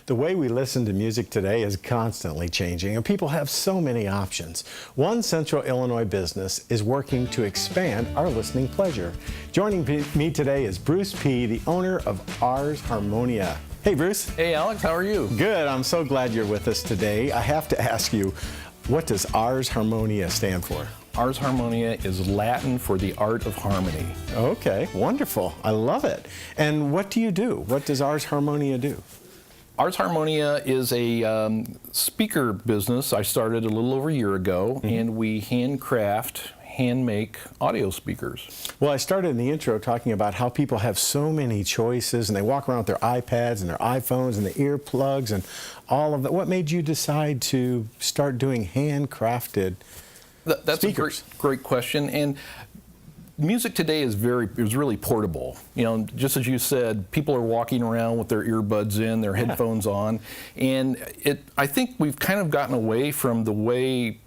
The way we listen to music today is constantly changing, and people have so many options. One Central Illinois business is working to expand our listening pleasure. Joining me today is Bruce P., the owner of Ars Harmonia. Hey, Bruce. Hey, Alex, how are you? Good. I'm so glad you're with us today. I have to ask you, what does Ars Harmonia stand for? Ars Harmonia is Latin for the art of harmony. Okay, wonderful. I love it. And what do you do? What does Ars Harmonia do? Ars Harmonia is a speaker business I started a little over a year ago, and we hand make audio speakers. Well, I started in the intro talking about how people have so many choices, and they walk around with their iPads and their iPhones and the earplugs and all of that. What made you decide to start doing handcrafted That's speakers? A great question. And music today is really portable. You know, just as you said, people are walking around with their earbuds in, their headphones on, and I think we've kind of gotten away from the way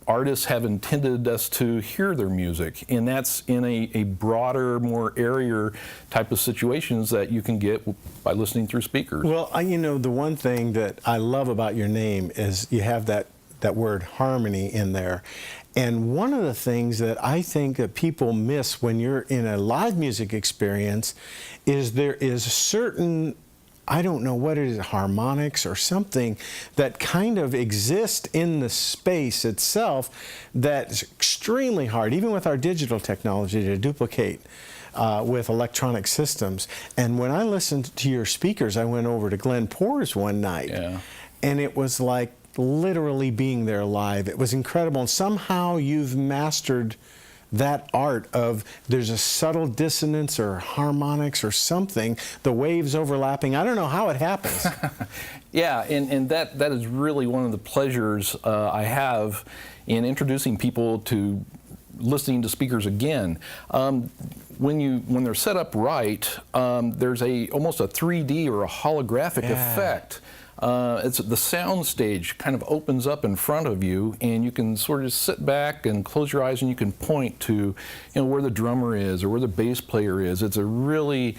artists have intended us to hear their music, and that's in a broader, more airier type of situations that you can get by listening through speakers. Well, you know, the one thing that I love about your name is you have that word harmony in there. And one of the things that I think that people miss when you're in a live music experience is there is a certain, I don't know what it is, harmonics or something that kind of exists in the space itself that's extremely hard, even with our digital technology, to duplicate with electronic systems. And when I listened to your speakers, I went over to Glenn Poor's one night, and it was like literally being there live. It was incredible. And somehow you've mastered that art of there's a subtle dissonance or harmonics or something, the waves overlapping. I don't know how it happens. Yeah, and that is really one of the pleasures I have in introducing people to listening to speakers again. When they're set up right, there's almost a 3D or a holographic effect. It's the sound stage kind of opens up in front of you, and you can sort of sit back and close your eyes, and you can point to, where the drummer is or where the bass player is. It's a really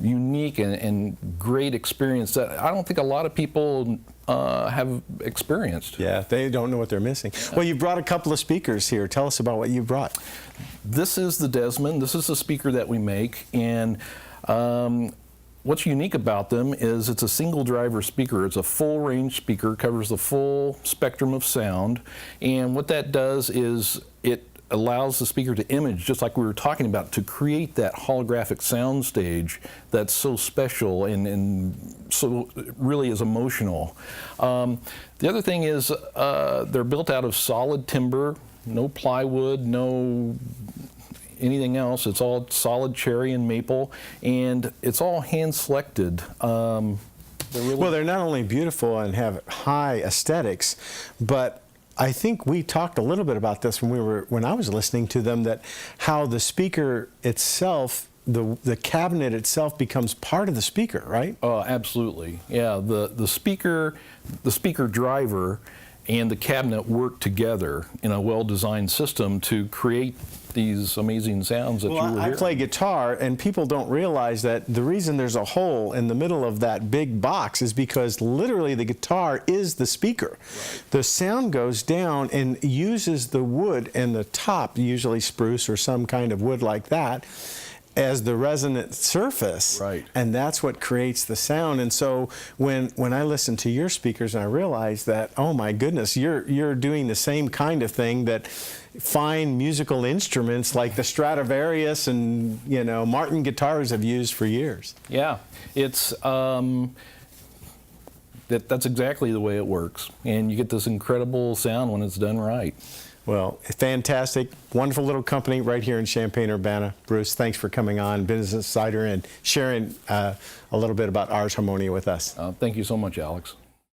unique and great experience that I don't think a lot of people have experienced. Yeah, they don't know what they're missing. Well, you brought a couple of speakers here. Tell us about what you brought. This is the Desmond. This is the speaker that we make, and what's unique about them is it's a single driver speaker. It's a full range speaker, covers the full spectrum of sound, and what that does is it allows the speaker to image, just like we were talking about, to create that holographic sound stage that's so special and so really is emotional. The other thing is they're built out of solid timber, no plywood, no anything else. It's all solid cherry and maple, and it's all hand selected. Well, they're not only beautiful and have high aesthetics, but I think we talked a little bit about this when I was listening to them, that how the speaker itself, the cabinet itself, becomes part of the speaker, right? Oh, absolutely. Yeah, the speaker driver and the cabinet work together in a well-designed system to create these amazing sounds that you were hearing. I play guitar, and people don't realize that the reason there's a hole in the middle of that big box is because literally the guitar is the speaker. Right. The sound goes down and uses the wood and the top, usually spruce or some kind of wood like that, as the resonant surface, right? And that's what creates the sound. And so when I listen to your speakers, and I realize that, oh my goodness, you're doing the same kind of thing that fine musical instruments like the Stradivarius and Martin guitars have used for years. Yeah, it's that's exactly the way it works, and you get this incredible sound when it's done right. Well, fantastic, wonderful little company right here in Champaign-Urbana. Bruce, thanks for coming on Business Insider and sharing a little bit about Ars Harmonia with us. Thank you so much, Alex.